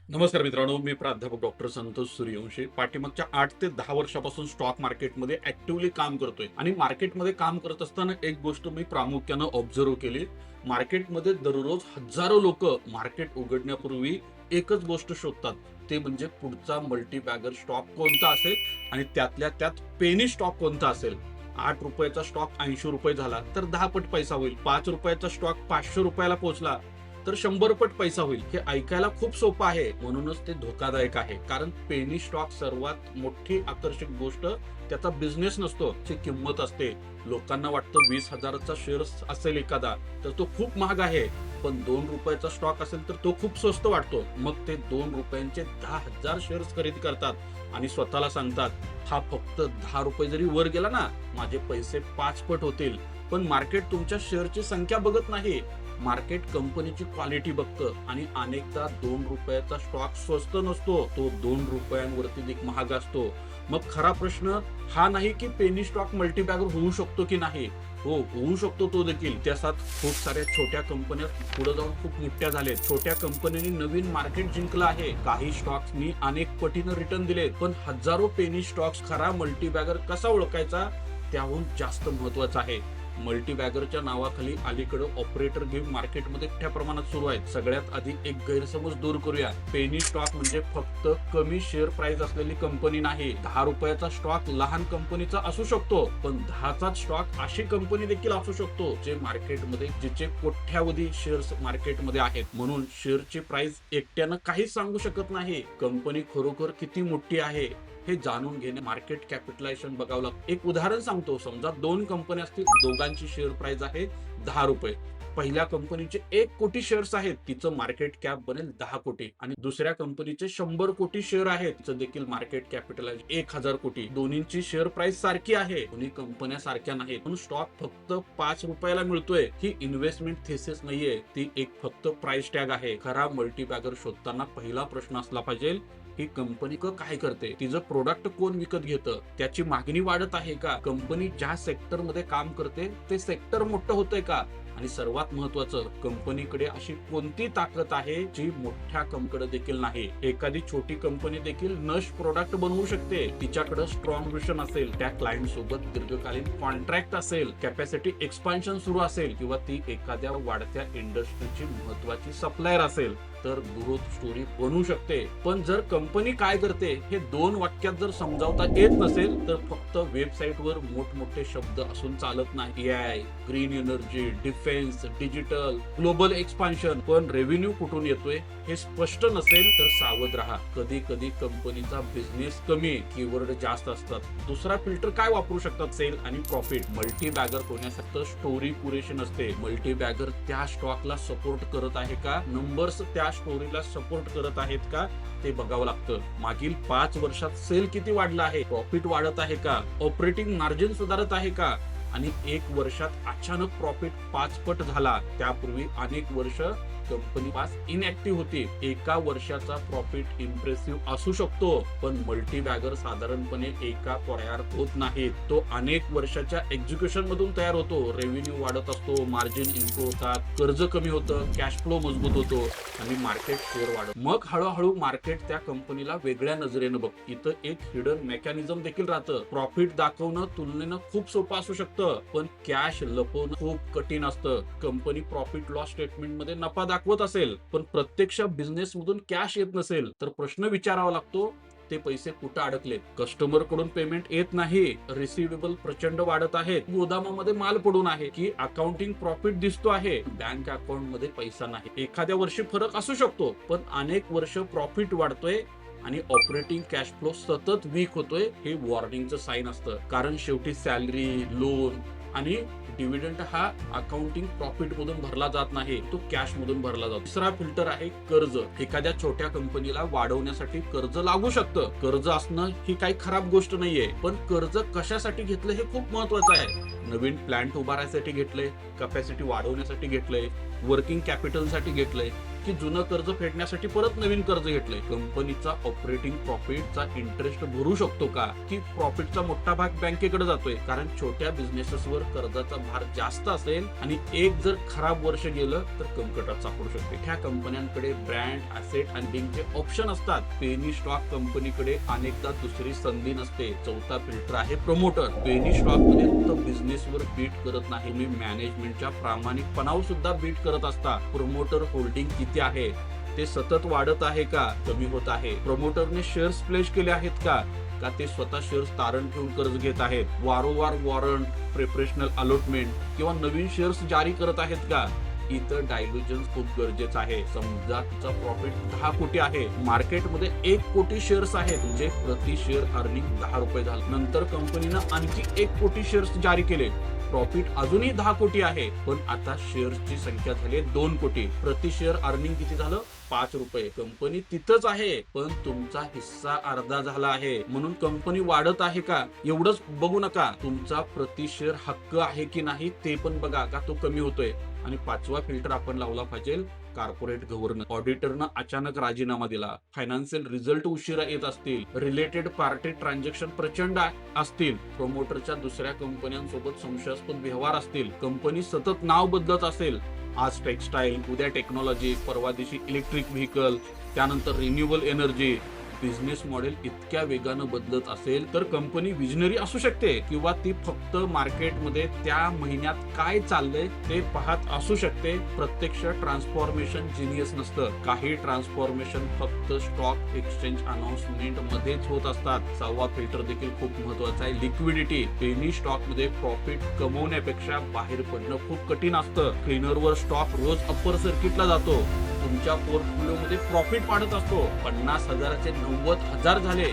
नमस्कार मित्रांनो, मी प्राध्यापक डॉक्टर संतोष सूर्यवंशी. पाठीमागच्या 8 ते 10 वर्षापासून स्टॉक मार्केटमध्ये ऍक्टिव्हली काम करतोय आणि मार्केटमध्ये काम करत असताना एक गोष्ट मी प्रामुख्यानं ऑब्झर्व्ह केली. मार्केटमध्ये दररोज हजारो लोक मार्केट उघडण्यापूर्वी एकच गोष्ट शोधतात, ते म्हणजे पुढचा मल्टीबॅगर स्टॉक कोणता असेल आणि त्यातल्या त्यात पेनी स्टॉक कोणता असेल. 8 रुपयाचा स्टॉक 80 रुपये झाला तर 10 पट पैसा होईल. 5 रुपयाचा स्टॉक 500 रुपयाला पोहोचला तर 100 पट पैसा होईल. हे ऐकायला खूप सोपं आहे, म्हणूनच ते धोकादायक आहे. कारण पेनी स्टॉक सर्वात मोठी आकर्षक गोष्ट त्याचा बिझनेस नसतो, ची किंमत असते. लोकांना वाटतं 20,000चा शेअर असेल एखादा तर तो खूप महाग आहे, पण 2 रुपयाचा स्टॉक असेल तर तो खूप स्वस्त वाटतो. मग ते 2 रुपयांचे 10,000 शेअर्स खरेदी करतात आणि स्वतःला सांगतात, हा फक्त 10 रुपये जरी वर गेला ना, माझे पैसे 5 पट होतील. पण मार्केट तुमच्या शेअरची संख्या बघत नाही, मार्केट कंपनीची क्वालिटी बघतं आणि अनेकदा 2 रुपयाचा स्टॉक स्वस्त नसतो, तो 2 रुपयांवरती देखील महाग असतो. मग खरा प्रश्न हा नाही की पेनी स्टॉक मल्टीबॅगर होऊ शकतो की नाही. हो, होऊ शकतो तो देखील. इतिहासात खूप साऱ्या छोट्या कंपन्या पुढे जाऊन खूप मोठ्या झाल्यात. छोट्या कंपन्यांनी नवीन मार्केट जिंकलं आहे. काही स्टॉक्सनी अनेक पटीनं रिटर्न दिले, पण हजारो पेनी स्टॉक्स खरा मल्टीबॅगर कसा ओळखायचा त्याहून जास्त महत्वाचं आहे. मल्टीबॅगरच्या नावाखाली अलीकडे ऑपरेटर गेम मार्केटमध्ये मोठ्या प्रमाणात सुरू आहेत. सगळ्यात आधी एक गैरसमज दूर करूया. पेनी स्टॉक म्हणजे फक्त कमी शेअर प्राइस असलेली कंपनी नाही. 10 रुपयाचा स्टॉक लहान कंपनीचा असू शकतो, पण 10चा स्टॉक अशी कंपनी देखील असू शकतो जे मार्केटमध्ये जिचे कोट्यावधी शेअर्स मार्केटमध्ये आहेत. म्हणून शेअरची प्राइस एकट्यानं काहीच सांगू शकत नाही. कंपनी खरोखर किती मोठी आहे हे जाणून घेणे मार्केट कॅपिटलायझेशन बघावं लागतं. एक उदाहरण सांगतो. समजा 2 कंपन्या असतील, दोघांची शेअर प्राइस आहे 10 रुपये. पहिल्या कंपनीचे 1 कोटी शेअर्स आहेत, तिचं मार्केट कॅप बनेल 10 कोटी. आणि दुसऱ्या कंपनीचे 100 कोटी शेअर आहेत, तिचं देखील मार्केट कॅपिटलायझेशन 1000 कोटी. दोन्हींची शेअर प्राइस सारखी आहे, दोन्ही कंपन्या सारख्या नाहीत, पण स्टॉक फक्त 5 रुपयाला मिळतोय. ही इन्व्हेस्टमेंट थेसिस नाहीये, ती एक फक्त प्राइस टॅग आहे. खरा मल्टीबॅगर शोधताना पहिला प्रश्न असला पाहिजे, ही कंपनी काय करते, तिचं प्रोडक्ट कोण विकत घेतं, त्याची मागणी वाढत आहे का, कंपनी ज्या सेक्टर मध्ये काम करते ते सेक्टर मोठं होतंय का, आणि सर्वात महत्वाचं, कंपनीकडे अशी कोणती ताकद आहे जी मोठ्या कंपनीकडे देखील नाही. एखादी छोटी कंपनी देखील नश प्रोडक्ट बनवू शकते. तिच्याकडे स्ट्रॉंग विजन असेल, त्या क्लायंट सोबत दीर्घकालीन कॉन्ट्रॅक्ट असेल, कॅपॅसिटी एक्सपान्शन सुरू असेल, किंवा ती एखाद्या वाढत्या इंडस्ट्रीची महत्वाची सप्लायर असेल, तर ग्रोथ स्टोरी बनू शकते. पण जर कंपनी काय करते हे 2 वाक्यात जर समजावता येत नसेल, तर फक्त वेबसाईटवर मोठमोठे शब्द असून चालत नाही. AI, green energy, defence, digital, global expansion, पण रेव्हेन्यू कुठून येतोय हे स्पष्ट नसेल तर सावध राहा. कधी कधी कंपनीचा बिझनेस कमी, कीवर्ड जास्त असतात. दुसरा फिल्टर काय वापरू शकतात, सेल आणि प्रॉफिट. मल्टीबॅगर होण्यासाठी स्टोरी पुरेशी नसते. मल्टीबॅगर त्या स्टॉकला सपोर्ट करत आहे का, नंबर्स त्या स्टोरीला सपोर्ट करत आहेत का, ते बघावं लागतं. मागील 5 वर्षात सेल किती वाढला आहे, प्रॉफिट वाढत आहे का, ऑपरेटिंग मार्जिन सुधारत आहे का, आणि 1 वर्षात अचानक प्रॉफिट 5 पट झाला. त्यापूर्वी अनेक वर्ष कंपनी पास इनॅक्टिव्ह होती. एका वर्षाचा प्रॉफिट इम्प्रेसिव्ह असू शकतो, पण मल्टीबॅगर साधारणपणे एका तयार होत नाही, तो अनेक वर्षाच्या एक्झिक्युशन मधून तयार होतो. रेव्हेन्यू वाढत असतो, मार्जिन इम्प्रूव्ह होतात, कर्ज कमी होतं, कॅश फ्लो मजबूत होतो आणि मार्केट शेअर वाढत. मग हळूहळू मार्केट त्या कंपनीला वेगळ्या नजरेनं बघ. इथं एक हिडन मेकॅनिझम देखील राहतं. प्रॉफिट दाखवणं तुलनेनं खूप सोपं असू शकतं, पण कॅश लपवणं खूप कठीण असतं. कंपनी प्रॉफिट लॉस स्टेटमेंट मध्ये नफा दाखवत असेल, पण प्रत्यक्ष बिझनेस मधून कॅश येत नसेल, तर प्रश्न विचारावा लागतो, ते पैसे कुठे अडकलेत. कस्टमर कडून पेमेंट येत नाही, रिसिवेबल प्रचंड वाढत आहेत, गोदामामध्ये माल पडून आहे, की अकाउंटिंग प्रॉफिट दिसतो आहे, बँक अकाउंट मध्ये पैसा नाही. एखाद्या वर्षी फरक असू शकतो, पण अनेक वर्ष प्रॉफिट वाढतोय आणि ऑपरेटिंग कॅश फ्लो सतत वीक होतोय, हे वॉर्निंगचं साइन असतं. कारण शेवटी सॅलरी, लोन आणि डिव्हिडंड हा अकाउंटिंग प्रॉफिट मधून भरला जात नाही, तो कॅश मधून भरला जातो. तिसरा फिल्टर आहे कर्ज. एखाद्या छोट्या कंपनीला वाढवण्यासाठी कर्ज लागू शकतं. कर्ज असणं ही काही खराब गोष्ट नाहीये, पण कर्ज कशासाठी घेतलं हे खूप महत्वाचं आहे. नवीन प्लांट उभारायसाठी घेतलंय, कॅपॅसिटी वाढवण्यासाठी घेतलंय, वर्किंग कॅपिटल साठी घेतलंय, की जुनं कर्ज फेडण्यासाठी परत नवीन कर्ज घेतलंय. कंपनीचा ऑपरेटिंग प्रॉफिटचा इंटरेस्ट भरू शकतो का, की प्रॉफिटचा मोठा भाग बँकेकडे जातोय? कारण छोट्या बिझनेसेसवर कर्जाचा भार जास्त असेल आणि एक जर खराब वर्ष गेलं तर कंकटात सापडू शकते. ह्या कंपन्यांकडे ब्रँड, ॲसेट आणि लिंकचे ऑप्शन असतात. पेनी स्टॉक कंपनीकडे अनेकदा दुसरी संधी नसते. चौथा फिल्टर आहे प्रमोटर. पेनी स्टॉक मध्ये फक्त बिझनेसवर बीट करत नाही, मी मॅनेजमेंटच्या प्रामाणिकपणावर सुद्धा बीट करत असता. प्रमोटर होल्डिंग किती आहे, ते सतत वाढत आहे का कमी होत आहे? प्रमोटरने शेअर्स प्लेस केले आहेत का ते स्वतः शेअर्स तारण ठेवून कर्ज घेत आहेत? वारंवार वॉरंट, प्रिपरेशनल अलॉटमेंट किंवा नवीन शेअर्स जारी करत आहेत का? इथं डायल्युजन खूप गरजेचं आहे. समजा तिचा प्रॉफिट 10 कोटी आहे, मार्केटमध्ये 1 कोटी शेअर्स आहेत, म्हणजे प्रति शेअर अर्निंग 10 रुपये झालं. नंतर कंपनीनं आणखी 1 कोटी शेअर्स जारी केले, प्रॉफिट अजूनही 10 कोटी आहे, पण आता शेअर्सची संख्या झाली 2 कोटी. प्रति शेअर अर्निंग किती झालं? 5 रुपये. कंपनी तिथंच आहे, पण तुमचा हिस्सा अर्धा झाला आहे. म्हणून कंपनी वाढत आहे का एवढंच बघू नका, तुमचा प्रति शेअर हक्क आहे की नाही ते पण बघा, का तो कमी होतोय. आणि 5वा फिल्टर आपण लावला पाहिजे कॉर्पोरेट गव्हर्नन्स. ऑडिटरनं अचानक राजीनामा दिला, फायनान्शियल रिझल्ट उशिरा येत असतील, रिलेटेड पार्टी ट्रान्झॅक्शन प्रचंड असतील, प्रमोटरच्या दुसऱ्या कंपन्यांसोबत संशयास्पद व्यवहार असतील, कंपनी सतत नाव बदलत असेल, आज टेक्सटाईल, उद्या टेक्नॉलॉजी, परवा दिवशी इलेक्ट्रिक व्हेकल, त्यानंतर रिन्युएबल एनर्जी, बिझनेस मॉडेल इतक्या वेगानं बदलत असेल तर कंपनी विजनरी असू शकते, किंवा ती फक्त मार्केटमध्ये त्या महिन्यात काय चाललंय ते पाहत असू शकते. प्रत्यक्ष ट्रान्सफॉर्मेशन जिनियस नसतं. काही ट्रान्सफॉर्मेशन फक्त स्टॉक एक्सचेंज अनाउन्समेंट मध्येच होत असतात. 6वा फिल्टर देखील खूप महत्वाचा आहे, लिक्विडिटी. पेनी स्टॉक मध्ये प्रॉफिट कमवण्यापेक्षा बाहेर पडणं खूप कठीण असतं. क्लीनरवर स्टॉक रोज अप्पर सर्किटला जातो, तुमच्या पोर्टफोलिओ मध्ये प्रॉफिट वाढत असतो. 50,000चे 90,000 झाले,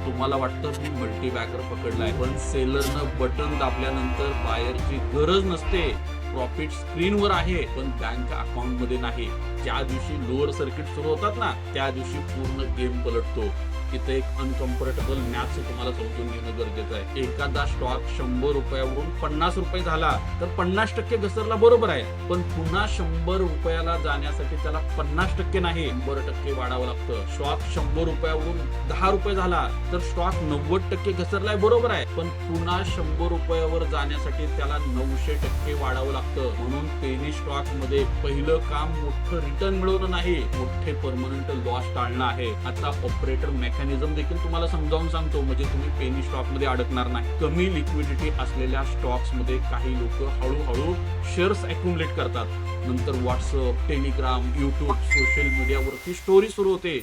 तुम्हाला वाटतं मी मल्टीबॅगर पकडलाय, पण सेलरनं बटन दाबल्यानंतर बायरची गरज नसते. प्रॉफिट स्क्रीनवर आहे, पण बँक अकाउंट मध्ये नाही. ज्या दिवशी लोअर सर्किट सुरू होतात ना, त्या दिवशी पूर्ण गेम पलटतो. इथे एक अनकम्फर्टेबल मॅथ्स तुम्हाला समजून घेणं गरजेचं आहे. एखादा स्टॉक 100 रुपयावरून 50 रुपये झाला तर 50% घसरला, बरोबर आहे, पण पुन्हा 100 रुपयाला जाण्यासाठी त्याला 50% नाही 100% वाढावं लागतं. स्टॉक 100 रुपयावरून 10 रुपये झाला तर स्टॉक 90% घसरलाय, बरोबर आहे, पण पुन्हा 100 रुपयावर जाण्यासाठी त्याला 900% वाढावं लागतं. म्हणून पेनी स्टॉक मध्ये पहिलं काम मोठं रिटर्न मिळवणं नाही, मोठे परमनंट लॉस टाळणं आहे. आता ऑपरेटर मेकॅनिझम देखील तुम्हाला समजावून सांगतो, म्हणजे तुम्ही पेनी स्टॉक मध्ये अडकणार नाही. कमी लिक्विडिटी असलेल्या स्टॉक्स मध्ये काही लोक हळूहळू शेअर्स अॅक्युमुलेट करतात. नंतर व्हॉट्सअप, टेलिग्राम, युट्यूब, सोशल मीडियावरती स्टोरी सुरू होते,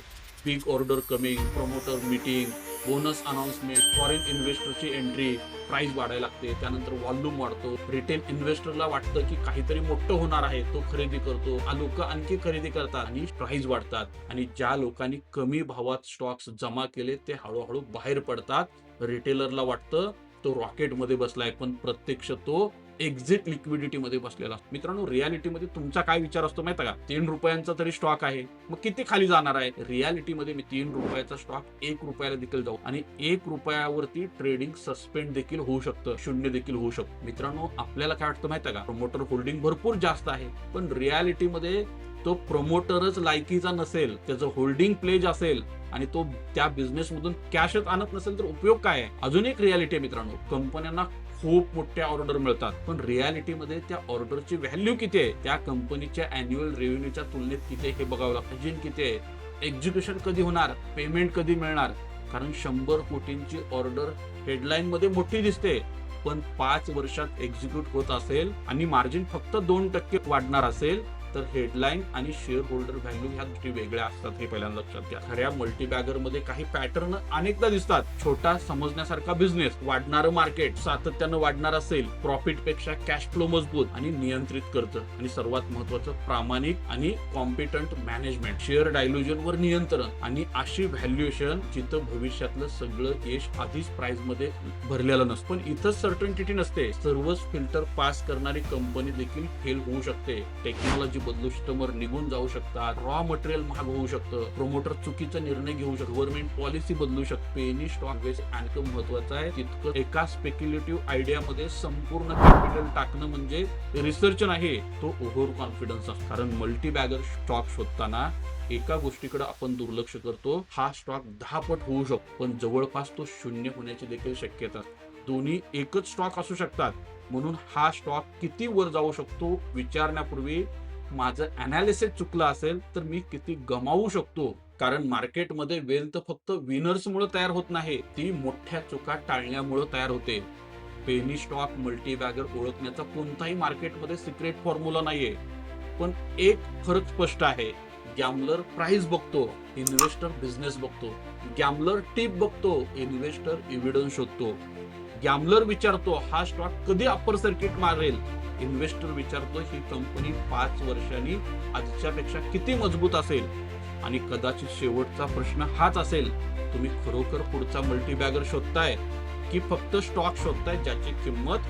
big order coming, promoter meeting, bonus announcement, foreign इन्व्हेस्टरची एंट्री, प्राइस वाढायला लागते, त्यानंतर व्हॉल्यूम वाढतो. रिटेल इन्व्हेस्टरला वाटतं की काहीतरी मोठं होणार आहे, तो खरेदी करतो, लोक आणखी खरेदी करतात आणि प्राइस वाढतात. आणि ज्या लोकांनी कमी भावात स्टॉक्स जमा केले ते हळूहळू बाहेर पडतात. रिटेलरला वाटतं तो रॉकेट मध्ये बसलाय, पण प्रत्यक्ष तो एक्झिट लिक्विडिटी मध्ये बसलेला. मित्रांनो, रियालिटीमध्ये तुमचा काय विचार असतो माहिती का? 3 रुपयांचा तरी स्टॉक आहे, मग किती खाली जाणार आहे? रियालिटीमध्ये मी 3 रुपयाचा स्टॉक 1 रुपयाला देखील जाऊ, आणि 1 रुपयावरती ट्रेडिंग सस्पेंड देखील होऊ शकतं, शून्य देखील होऊ शकतं. मित्रांनो, आपल्याला काय वाटतं माहिती का? प्रमोटर होल्डिंग भरपूर जास्त आहे, पण रियालिटीमध्ये तो प्रमोटरच लायकीचा नसेल, त्याचं होल्डिंग प्लेज असेल आणि तो त्या बिझनेस मधून कॅशच आणत नसेल तर उपयोग काय आहे? अजून एक रियालिटी आहे मित्रांनो, कंपन्यांना खूप मोठ्या ऑर्डर मिळतात, पण रियालिटीमध्ये त्या ऑर्डरची व्हॅल्यू किती आहे, त्या कंपनीच्या अॅन्युअल रेव्हेन्यूच्या तुलनेत किती आहे हे बघावं लागतं. जिन किती आहे, एक्झिक्युशन कधी होणार, पेमेंट कधी मिळणार. कारण 100 कोटींची ऑर्डर हेडलाईन मध्ये मोठी दिसते, पण 5 वर्षात एक्झिक्यूट होत असेल आणि मार्जिन फक्त 2% वाढणार असेल तर हेडलाईन आणि शेअर होल्डर व्हॅल्यू ह्या गोष्टी वेगळ्या असतात, हे पहिल्यांदा लक्षात घ्या. खऱ्या मल्टीबॅगर मध्ये काही पॅटर्न अनेकदा दिसतात. छोटा समजण्यासारखा बिझनेस, वाढणारं मार्केट, सातत्यानं वाढणार असेल, प्रॉफिट पेक्षा कॅश फ्लो मजबूत आणि नियंत्रित कर्ज, आणि सर्वात महत्वाचं प्रामाणिक आणि कॉम्पिटंट मॅनेजमेंट, शेअर डायल्युजन वर नियंत्रण, आणि अशी व्हॅल्युएशन जिथं भविष्यातलं सगळं यश आधीच प्राइस मध्ये भरलेलं नसतं. पण इथं सर्टन्टिटी नसते. सर्वच फिल्टर पास करणारी कंपनी देखील फेल होऊ शकते. टेक्नॉलॉजी बदलू, कस्टमर निघून जाऊ शकतात, रॉ मटेरियल महाग होऊ शकतं, प्रोमोटर चुकीचा निर्णय घेऊ शकतो, गव्हर्नमेंट पॉलिसी बदलू शकते. पेनी स्टॉक वेस्ट आणखी महत्वाचं आहे तितकं एका स्पेक्युलेटिव्ह आयडियामध्ये संपूर्ण कॅपिटल टाकणं म्हणजे रिसर्च नाही, तो ओव्हर कॉन्फिडन्स असतो. कारण मल्टी बॅगर स्टॉक शोधताना एका गोष्टीकडे आपण दुर्लक्ष करतो, हा स्टॉक 10 पट होऊ शकतो पण जवळपास तो 0 होण्याची देखील शक्यता. दोन्ही एकच स्टॉक असू शकतात, म्हणून हा स्टॉक किती वर जाऊ शकतो विचारण्यापूर्वी माझं अनालिसिस चुकलं असेल तर मी किती गमावू शकतो. कारण मार्केटमध्ये वेल्थ फक्त विनर्समुळे तयार होत नाही, ती मोठ्या चुका टाळण्यामुळे तयार होते. पेनी स्टॉक मल्टी बॅगर ओळखण्याचा कोणताही मार्केटमध्ये सिक्रेट फॉर्म्युला नाहीये, पण एक फरक स्पष्ट आहे. गॅमलर प्राइस बघतो, इन्व्हेस्टर बिझनेस बघतो. गॅमलर टिप बघतो, इन्व्हेस्टर एव्हिडन्स शोधतो. गॅमलर विचारतो हा स्टॉक कधी अप्पर सर्किट मारेल, इन्व्हेस्टर विचारतो ही कंपनी 5 वर्षांनी आजच्यापेक्षा किती मजबूत असेल. आणि कदाचित शेवटचा प्रश्न हाच असेल, तुम्ही खरोखर पुढचा मल्टीबॅगर शोधताय की फक्त स्टॉक शोधताय ज्याची किंमत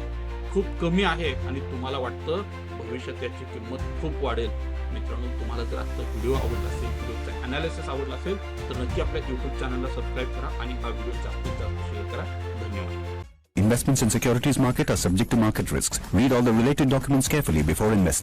खूप कमी आहे आणि तुम्हाला वाटतं भविष्यात त्याची किंमत खूप वाढेल. मित्रांनो, तुम्हाला जर आजचा व्हिडिओ आवडला असेल, व्हिडिओचा अनालिसिस आवडला असेल तर नक्की आपल्या YouTube चॅनलला सबस्क्राईब करा आणि हा व्हिडिओ जास्तीत जास्त शेअर करा. धन्यवाद. Investments in securities market are subject to market risks. Read all the related documents carefully before investing.